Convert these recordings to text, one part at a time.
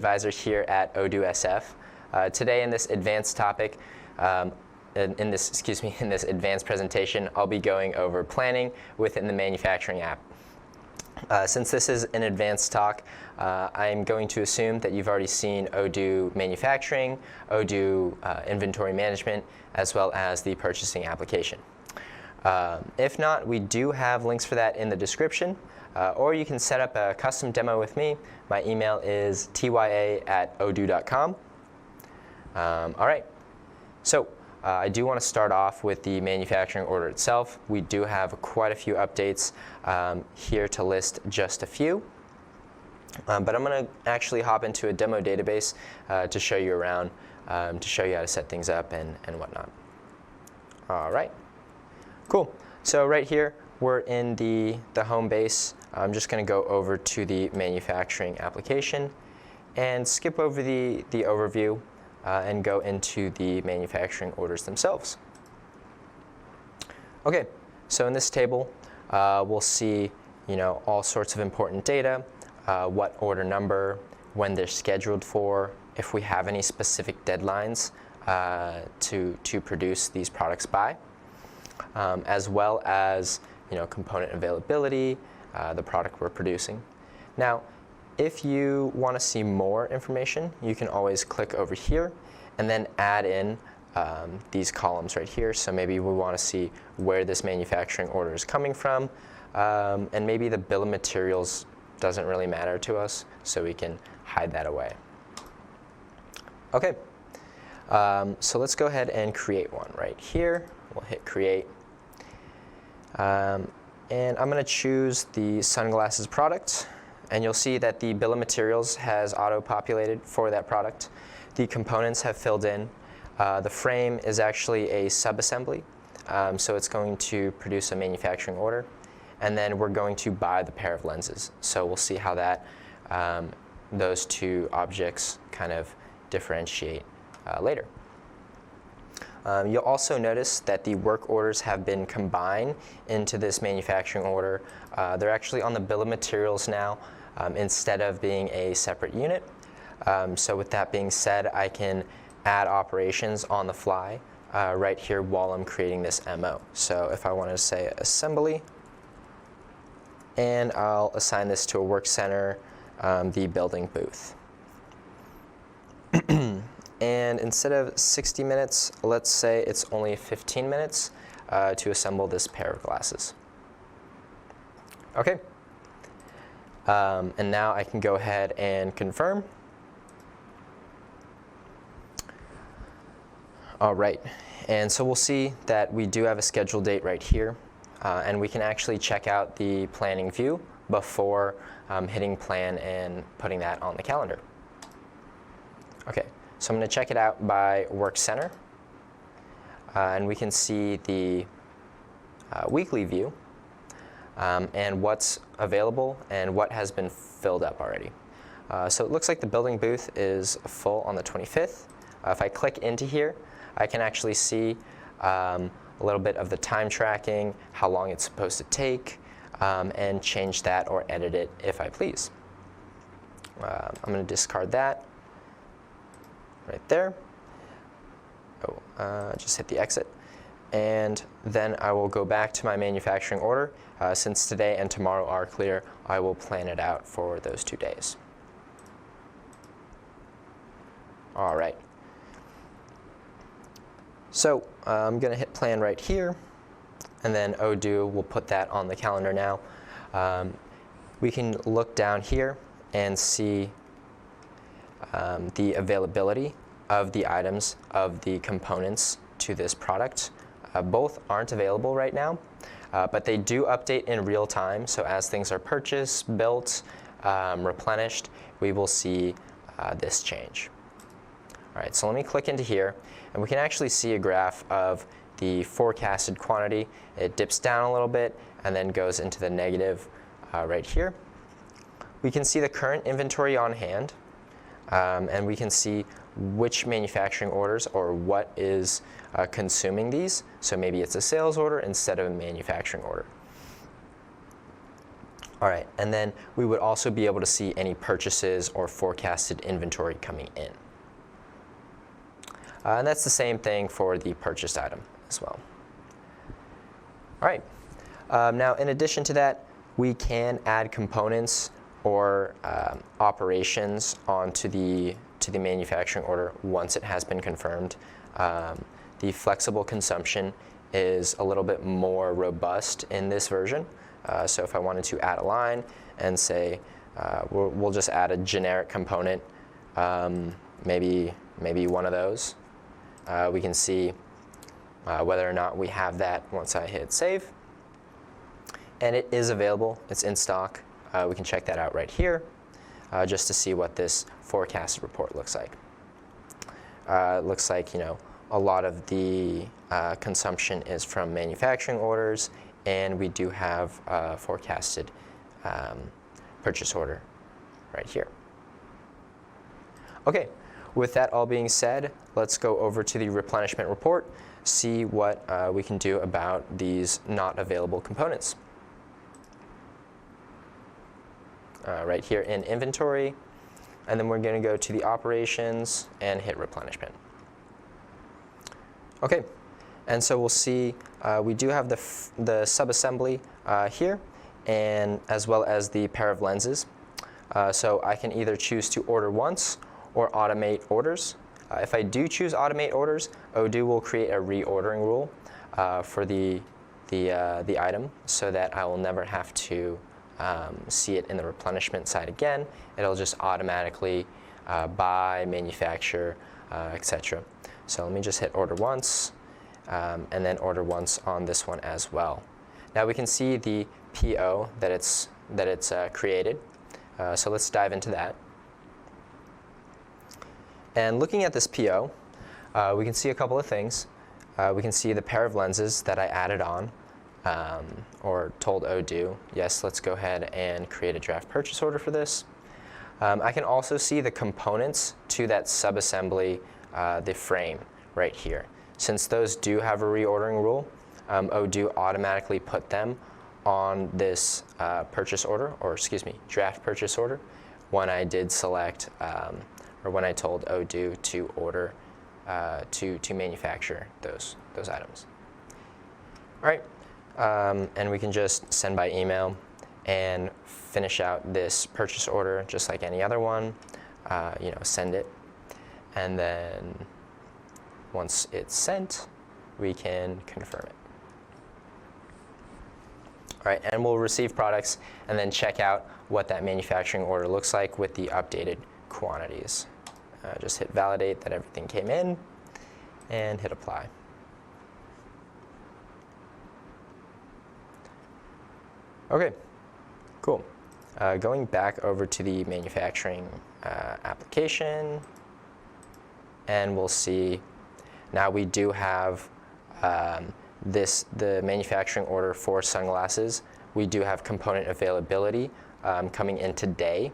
Advisor here at Odoo SF. Today in this advanced topic, in this advanced presentation, I'll be going over planning within the manufacturing app. Since this is an advanced talk, I'm going to assume that you've already seen Odoo Manufacturing, Odoo Inventory Management, as well as the purchasing application. If not, we do have links for that in the description. Or you can set up a custom demo with me. My email is tya@odoo.com. All right, so I do want to start off with the manufacturing order itself. We do have quite a few updates here to list just a few. But I'm going to actually hop into a demo database to show you around, to show you how to set things up and whatnot. All right, cool. So right here, we're in the home base. I'm just going to go over to the manufacturing application and skip over the overview and go into the manufacturing orders themselves. Okay, so in this table, we'll see all sorts of important data, what order number, when they're scheduled for, if we have any specific deadlines to produce these products by, as well as component availability, the product we're producing. Now, if you want to see more information, you can always click over here and then add in these columns right here. So maybe we want to see where this manufacturing order is coming from, and maybe the bill of materials doesn't really matter to us, so we can hide that away. Okay, so let's go ahead and create one right here. We'll hit create. And I'm going to choose the sunglasses product, and you'll see that the bill of materials has auto-populated for that product. The components have filled in. The frame is actually a sub-assembly, so it's going to produce a manufacturing order, and then we're going to buy the pair of lenses. So we'll see how that those two objects kind of differentiate later. You'll also notice that the work orders have been combined into this manufacturing order. They're actually on the bill of materials now instead of being a separate unit. So with that being said, I can add operations on the fly right here while I'm creating this MO. So if I wanted to say assembly, and I'll assign this to a work center, the building booth. And instead of 60 minutes, let's say it's only 15 minutes to assemble this pair of glasses. Okay. And now I can go ahead and confirm. All right. And so we'll see that we do have a scheduled date right here. And we can actually check out the planning view before hitting plan and putting that on the calendar. Okay. So I'm going to check it out by work center, and we can see the weekly view and what's available and what has been filled up already. So it looks like the building booth is full on the 25th. If I click into here, I can actually see a little bit of the time tracking, how long it's supposed to take, and change that or edit it if I please. I'm going to discard that. Right there. Just hit the exit. And then I will go back to my manufacturing order. Since today and tomorrow are clear, I will plan it out for those 2 days. All right. So I'm going to hit plan right here, and then Odoo will put that on the calendar now. We can look down here and see the availability of the items, of the components to this product. Both aren't available right now, but they do update in real time. So as things are purchased, built, replenished, we will see this change. All right, so let me click into here, and we can actually see a graph of the forecasted quantity. It dips down a little bit and then goes into the negative right here. We can see the current inventory on hand. And we can see which manufacturing orders or what is consuming these. So maybe it's a sales order instead of a manufacturing order. All right, and then we would also be able to see any purchases or forecasted inventory coming in. And that's the same thing for the purchased item as well. All right, now in addition to that, we can add components or operations onto the manufacturing order once it has been confirmed. The flexible consumption is a little bit more robust in this version. So if I wanted to add a line and say, we'll just add a generic component, maybe one of those, we can see whether or not we have that once I hit save. And it is available, it's in stock. We can check that out right here just to see what this forecasted report looks like. It looks like, a lot of the consumption is from manufacturing orders, and we do have a forecasted purchase order right here. Okay, with that all being said, let's go over to the replenishment report, see what we can do about these not available components. Right here in inventory, and then we're going to go to the operations and hit replenishment. Okay, and so we'll see we do have the subassembly here, and as well as the pair of lenses. So I can either choose to order once or automate orders. If I do choose automate orders, Odoo will create a reordering rule for the item, so that I will never have to see it in the replenishment side again. It'll just automatically buy, manufacture, etc. So let me just hit order once, and then order once on this one as well. Now we can see the PO that it's created. So let's dive into that. And looking at this PO, we can see a couple of things. We can see the pair of lenses that I added on, or told Odoo, yes, let's go ahead and create a draft purchase order for this. I can also see the components to that subassembly, the frame right here. Since those do have a reordering rule, Odoo automatically put them on this purchase order, or excuse me, draft purchase order, when I did select, or when I told Odoo to order, to manufacture those items. All right. And we can just send by email and finish out this purchase order just like any other one. Send it, and then once it's sent, we can confirm it. All right, and we'll receive products and then check out what that manufacturing order looks like with the updated quantities. Just hit validate that everything came in, and hit apply. Okay, cool. Going back over to the manufacturing application, and we'll see now we do have the manufacturing order for sunglasses. We do have component availability coming in today,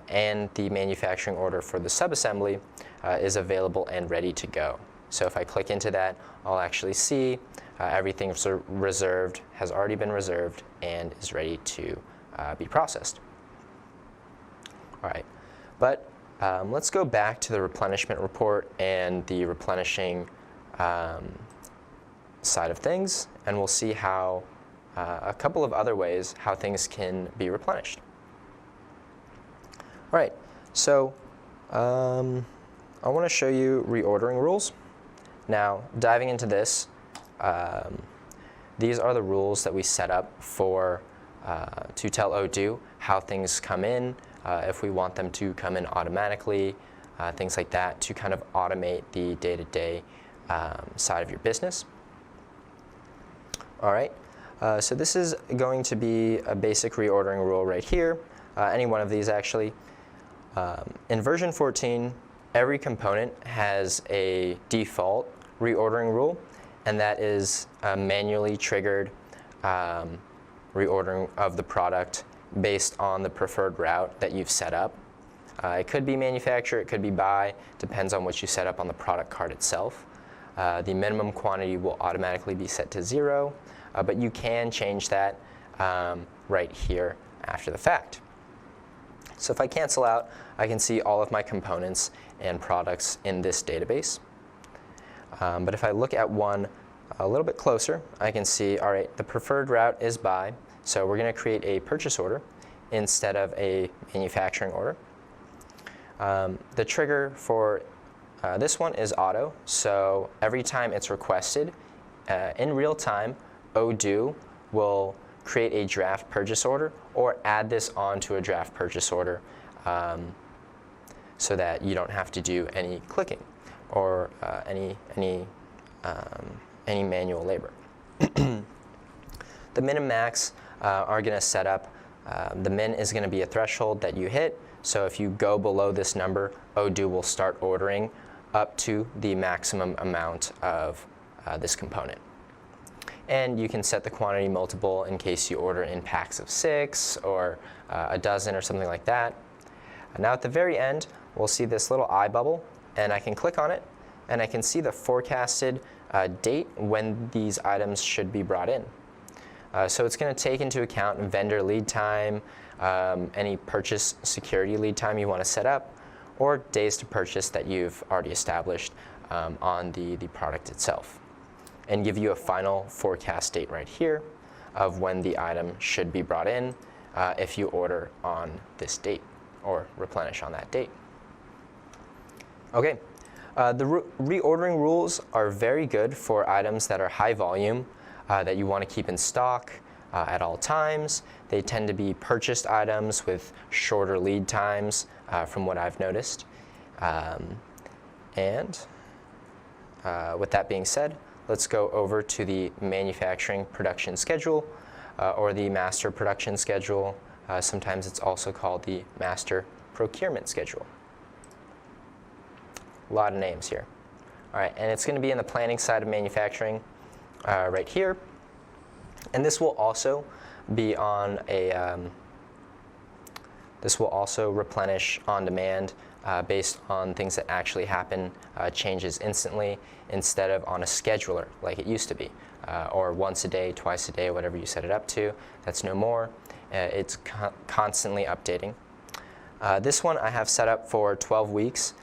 and the manufacturing order for the subassembly is available and ready to go. So if I click into that, I'll actually see everything reserved has already been reserved and is ready to be processed. All right, but let's go back to the replenishment report and the replenishing side of things, and we'll see how a couple of other ways how things can be replenished. All right, so I want to show you reordering rules. Now, diving into this, these are the rules that we set up for to tell Odoo how things come in, if we want them to come in automatically, things like that, to kind of automate the day-to-day side of your business. All right, so this is going to be a basic reordering rule right here, any one of these actually. In version 14, every component has a default reordering rule, and that is a manually triggered reordering of the product based on the preferred route that you've set up. It could be manufacture, it could be buy, depends on what you set up on the product card itself. The minimum quantity will automatically be set to 0, but you can change that right here after the fact. So if I cancel out, I can see all of my components and products in this database. But if I look at one a little bit closer, I can see, all right, the preferred route is buy, so we're going to create a purchase order instead of a manufacturing order. The trigger for this one is auto, so every time it's requested, in real time, Odoo will create a draft purchase order or add this onto a draft purchase order so that you don't have to do any clicking or any manual labor. The min and max are going to set up. The min is going to be a threshold that you hit. So if you go below this number, Odoo will start ordering up to the maximum amount of this component. And you can set the quantity multiple in case you order in packs of 6 or a dozen or something like that. And now at the very end, we'll see this little eye bubble, and I can click on it, and I can see the forecasted date when these items should be brought in. So it's going to take into account vendor lead time, any purchase security lead time you want to set up, or days to purchase that you've already established on the product itself, and give you a final forecast date right here of when the item should be brought in if you order on this date or replenish on that date. Okay, the reordering rules are very good for items that are high volume that you want to keep in stock at all times. They tend to be purchased items with shorter lead times from what I've noticed. With that being said, let's go over to the manufacturing production schedule or the master production schedule. Sometimes it's also called the master procurement schedule. A lot of names here. All right, and it's going to be in the planning side of manufacturing right here. And this will also be on a, this will also replenish on demand based on things that actually happen, changes instantly instead of on a scheduler like it used to be, or once a day, twice a day, whatever you set it up to. That's no more. It's constantly updating. This one I have set up for 12 weeks.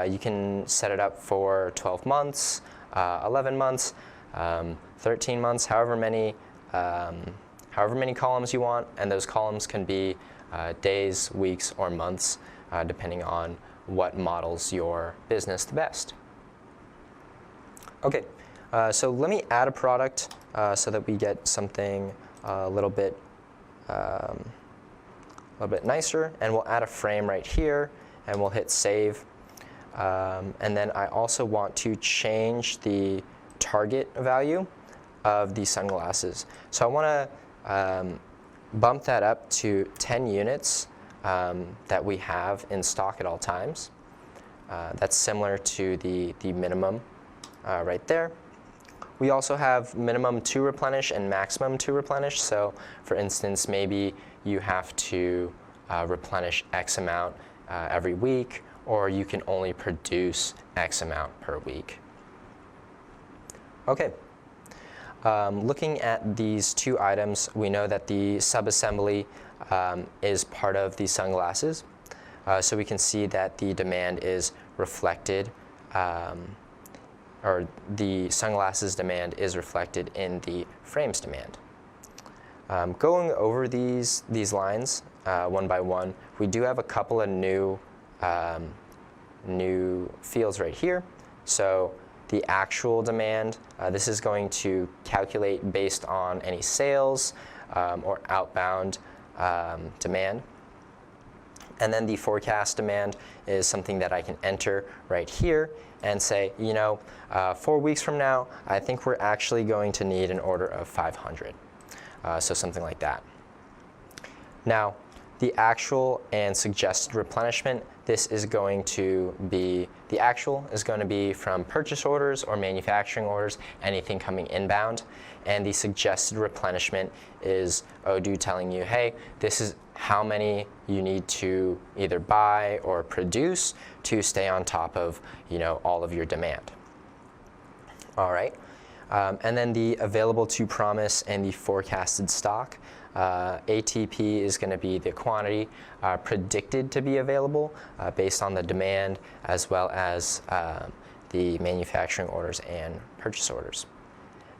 You can set it up for 12 months, 11 months, 13 months, however many columns you want, and those columns can be days, weeks, or months, depending on what models your business the best. Okay, so let me add a product so that we get something a little bit nicer, and we'll add a frame right here, and we'll hit save. And then I also want to change the target value of the sunglasses. So I want to bump that up to 10 units that we have in stock at all times. That's similar to the minimum right there. We also have minimum to replenish and maximum to replenish. So for instance, maybe you have to replenish X amount every week, or you can only produce X amount per week. Okay. Looking at these two items, we know that the subassembly is part of the sunglasses. So we can see that the demand is reflected, or the sunglasses demand is reflected in the frames demand. Going over these lines one by one, we do have a couple of new fields right here. So the actual demand, this is going to calculate based on any sales or outbound demand. And then the forecast demand is something that I can enter right here and say, 4 weeks from now, I think we're actually going to need an order of 500. So something like that. Now, the actual and suggested replenishment, this is going to be, the actual is going to be from purchase orders or manufacturing orders, anything coming inbound. And the suggested replenishment is Odoo telling you, hey, this is how many you need to either buy or produce to stay on top of, all of your demand. All right. And then the available to promise and the forecasted stock. ATP is going to be the quantity predicted to be available based on the demand, as well as the manufacturing orders and purchase orders.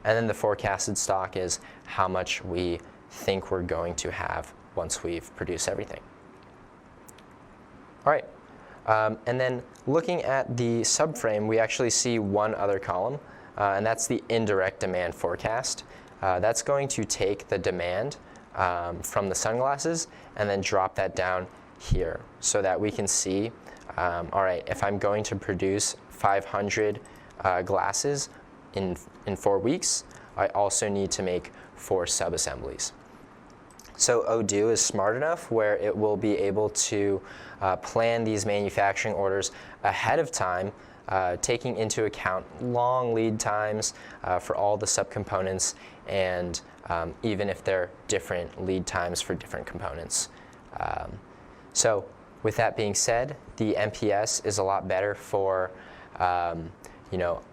And then the forecasted stock is how much we think we're going to have once we've produced everything. All right. And then looking at the subframe, we actually see one other column, and that's the indirect demand forecast. That's going to take the demand from the sunglasses and then drop that down here so that we can see, all right, if I'm going to produce 500 glasses in 4 weeks, I also need to make 4 sub-assemblies. So Odoo is smart enough where it will be able to plan these manufacturing orders ahead of time, taking into account long lead times for all the subcomponents, and even if they're different lead times for different components. So with that being said, the MPS is a lot better for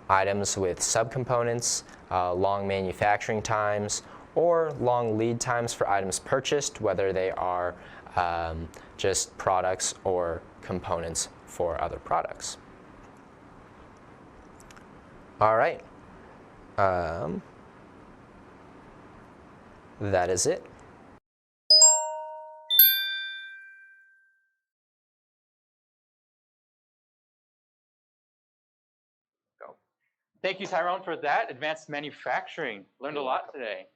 items with subcomponents, long manufacturing times, or long lead times for items purchased, whether they are just products or components for other products. All right. That is it. Thank you, Tyrone, for that. Advanced manufacturing. Learned a lot today.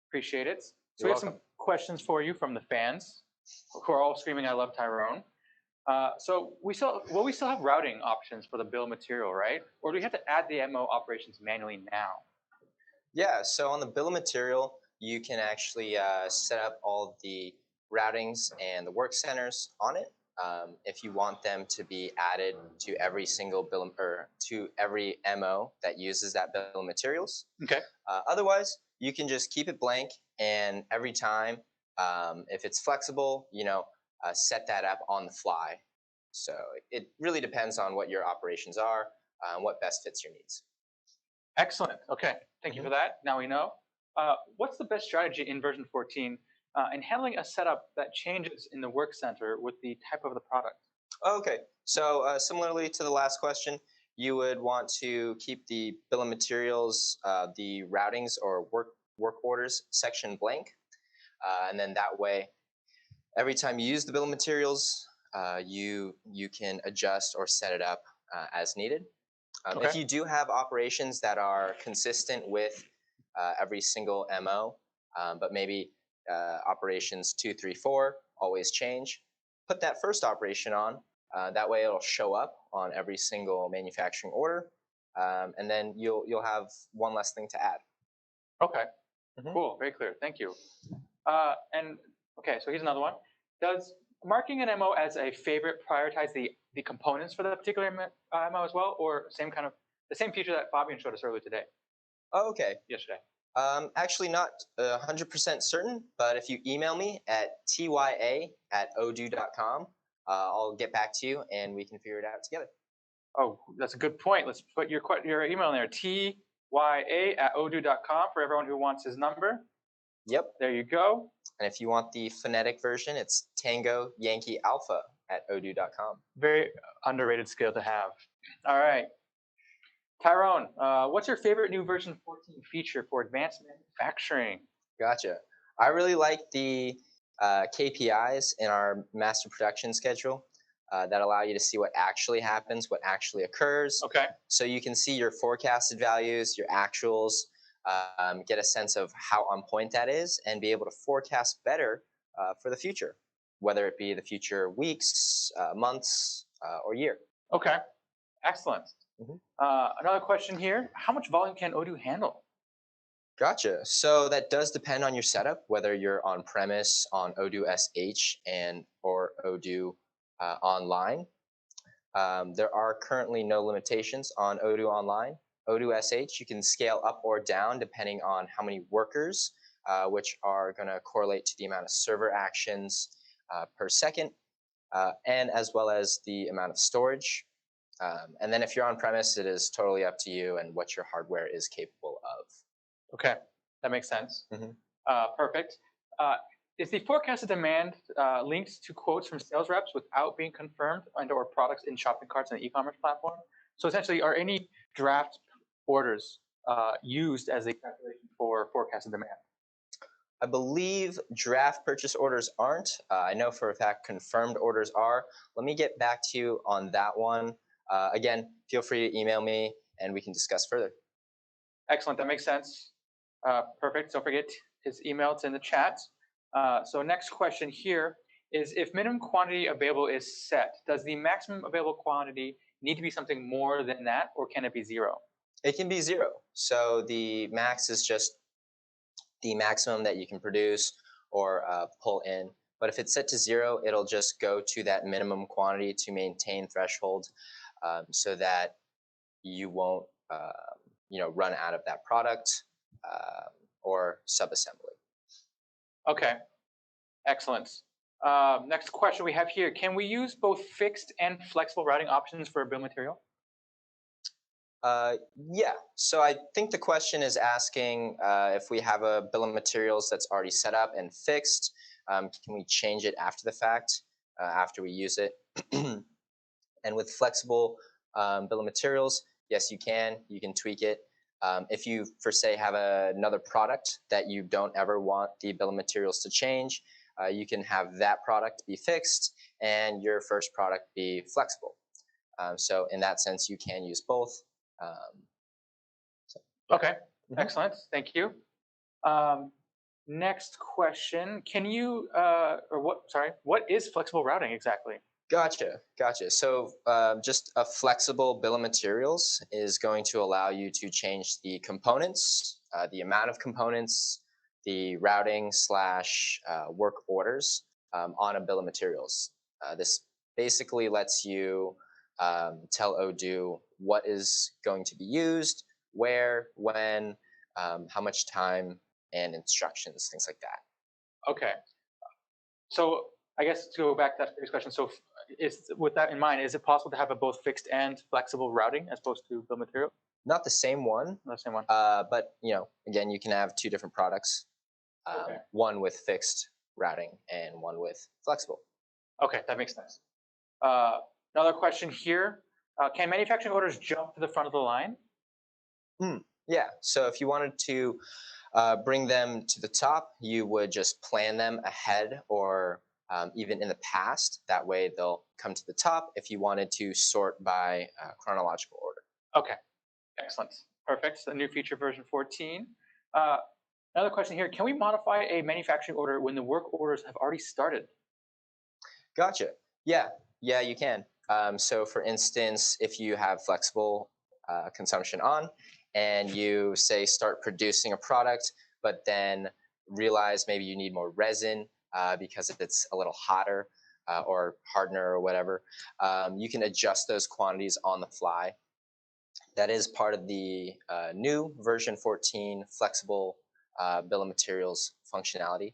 Appreciate it. So we have some questions for you from the fans who are all screaming, "I love Tyrone." So we still have routing options for the bill of material, right? Or do we have to add the MO operations manually now? Yeah, so on the bill of material, you can actually set up all the routings and the work centers on it. If you want them to be added to every single bill or to every MO that uses that bill of materials. Okay. Otherwise, you can just keep it blank, and every time, if it's flexible, set that up on the fly. So it really depends on what your operations are and what best fits your needs. Excellent. Okay. Thank you for that. Now we know. What's the best strategy in version 14 in handling a setup that changes in the work center with the type of the product? Okay. So similarly to the last question, you would want to keep the bill of materials, the routings or work orders section blank. And then that way, every time you use the bill of materials, you can adjust or set it up as needed. Okay. If you do have operations that are consistent with every single MO, but maybe operations 2, 3, 4 always change, put that first operation on. That way it'll show up on every single manufacturing order, and then you'll have one less thing to add. Okay. Cool. Very clear. Thank you. And okay, so here's another one. Does marking an MO as a favorite prioritize the components for the particular MO as well, or the same feature that Fabian showed us earlier today? Oh, okay. Yesterday. Actually not 100% certain, but if you email me at tya@odoo.com, I'll get back to you and we can figure it out together. Oh, that's a good point. Let's put your email in there, tya@odoo.com, for everyone who wants his number. Yep. There you go. And if you want the phonetic version, it's Tango Yankee Alpha @odoo.com. Very underrated skill to have. All right. Tyrone, what's your favorite new version 14 feature for advanced manufacturing? Gotcha. I really like the KPIs in our master production schedule that allow you to see what actually happens, what actually occurs. Okay. So you can see your forecasted values, your actuals, get a sense of how on point that is, and be able to forecast better for the future, whether it be the future weeks, months, or year. Okay. Excellent. Another question here. How much volume can Odoo handle? Gotcha. So that does depend on your setup, whether you're on premise, on Odoo SH, or Odoo online. There are currently no limitations on Odoo online. Odoo SH, you can scale up or down depending on how many workers, which are going to correlate to the amount of server actions per second, and as well as the amount of storage. And then if you're on premise, it is totally up to you and what your hardware is capable of. Okay, that makes sense. Perfect. Is the forecasted demand linked to quotes from sales reps without being confirmed and/or products in shopping carts on the e-commerce platform? So essentially, are any draft orders used as a calculation for forecasted demand? I believe draft purchase orders aren't. I know for a fact confirmed orders are. Let me get back to you on that one. Again, feel free to email me and we can discuss further. Excellent, that makes sense. Perfect, don't forget his email, it's in the chat. So next question here is, if minimum quantity available is set, does the maximum available quantity need to be something more than that, or can it be 0? It can be 0. So the max is just the maximum that you can produce or pull in. But if it's set to 0, it'll just go to that minimum quantity to maintain threshold, so that you won't run out of that product or subassembly. Okay, excellent. Next question we have here, can we use both fixed and flexible routing options for a bill of material? Yeah, so I think the question is asking if we have a bill of materials that's already set up and fixed, can we change it after the fact, after we use it? And with flexible bill of materials, yes, you can tweak it. If you, for say, have another product that you don't ever want the bill of materials to change, you can have that product be fixed and your first product be flexible. So in that sense, you can use both. Okay, excellent, thank you. Next question, can you, what is flexible routing exactly? Gotcha. So just a flexible bill of materials is going to allow you to change the components, the amount of components, the routing / work orders on a bill of materials. This basically lets you tell Odoo what is going to be used, where, when, how much time, and instructions, things like that. Okay. So I guess to go back to that previous question, so with that in mind, is it possible to have a both fixed and flexible routing as opposed to bill of material? Not the same one. Not the same one. But again, you can have 2 different products, Okay. one with fixed routing and one with flexible. Okay, that makes sense. Another question here, can manufacturing orders jump to the front of the line? Yeah, so if you wanted to bring them to the top, you would just plan them ahead or even in the past. That way they'll come to the top if you wanted to sort by chronological order. Okay, excellent. Perfect. So new feature version 14. Another question here, can we modify a manufacturing order when the work orders have already started? Gotcha. Yeah, you can. So for instance, if you have flexible consumption on, and you say start producing a product, but then realize maybe you need more resin because it's a little hotter or hardener or whatever, you can adjust those quantities on the fly. That is part of the new version 14 flexible bill of materials functionality.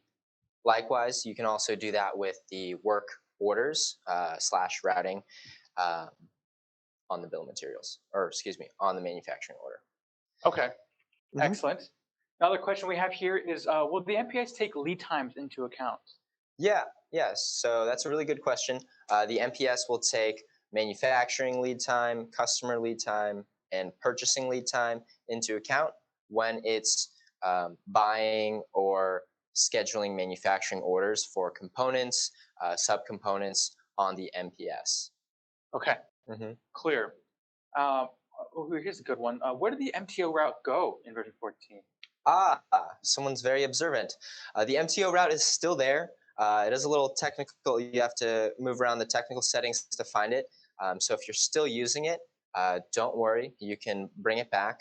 Likewise, you can also do that with the work orders / routing on the bill of materials, or excuse me, on the manufacturing order. Okay, excellent. Another question we have here is, will the MPS take lead times into account? Yes. So that's a really good question. The MPS will take manufacturing lead time, customer lead time, and purchasing lead time into account when it's buying or scheduling manufacturing orders for components, subcomponents on the MPS. Okay, clear. Here's a good one. Where did the MTO route go in version 14? Someone's very observant. The MTO route is still there. It is a little technical. You have to move around the technical settings to find it. So if you're still using it, don't worry. You can bring it back.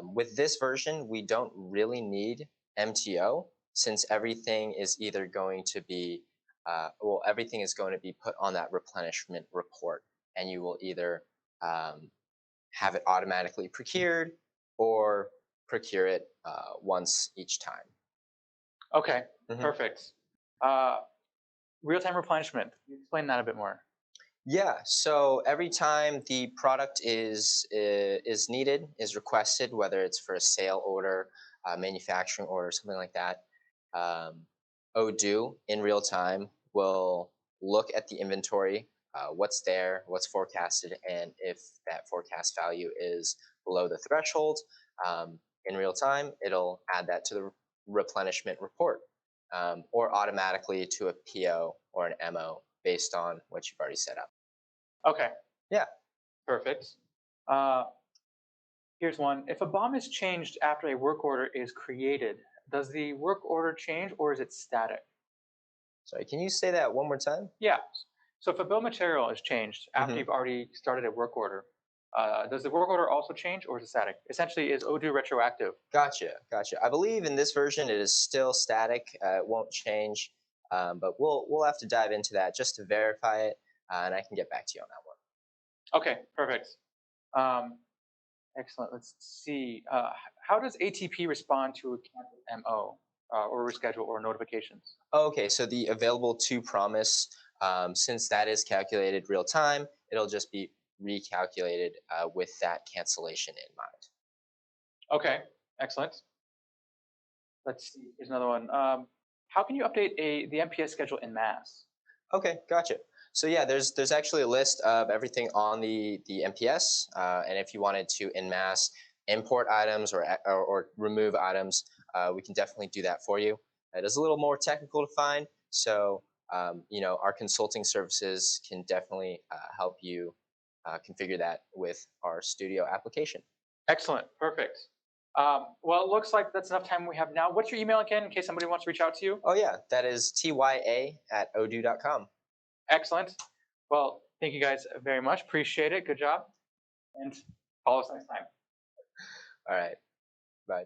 With this version, we don't really need MTO since everything is either going to be, everything is going to be put on that replenishment report, and you will either have it automatically procured or procure it once each time. Okay, perfect. Real-time replenishment. Can you explain that a bit more? Yeah, so every time the product is needed, is requested, whether it's for a sale order, manufacturing order, something like that, Odoo in real time will look at the inventory, what's there, what's forecasted, and if that forecast value is below the threshold, in real time, it'll add that to the replenishment report, or automatically to a PO or an MO based on what you've already set up. Okay, Yeah. perfect. Here's one. If a BOM is changed after a work order is created, does the work order change or is it static? Sorry, can you say that one more time? Yeah. So if a bill of material is changed after Mhm. you've already started a work order, does the work order also change or is it static? Essentially, is Odoo retroactive? Gotcha, gotcha. I believe in this version it is still static. It won't change, but we'll have to dive into that just to verify it, and I can get back to you on that one. Okay, perfect. Um, excellent. Let's see. How does ATP respond to a canceled MO or reschedule or notifications? Okay, so the available to promise, since that is calculated real time, it'll just be recalculated with that cancellation in mind. Okay, excellent. Let's see. Here's another one. How can you update the MPS schedule in mass? Okay, gotcha. So yeah, there's actually a list of everything on the MPS, and if you wanted to en masse import items or remove items, we can definitely do that for you. It is a little more technical to find, so our consulting services can definitely help you configure that with our Studio application. Excellent. Perfect. Well, it looks like that's enough time we have now. What's your email again in case somebody wants to reach out to you? Oh yeah, that is tya@odoo.com. Excellent. Well, thank you guys very much. Appreciate it. Good job. And follow us next time. All right, bye.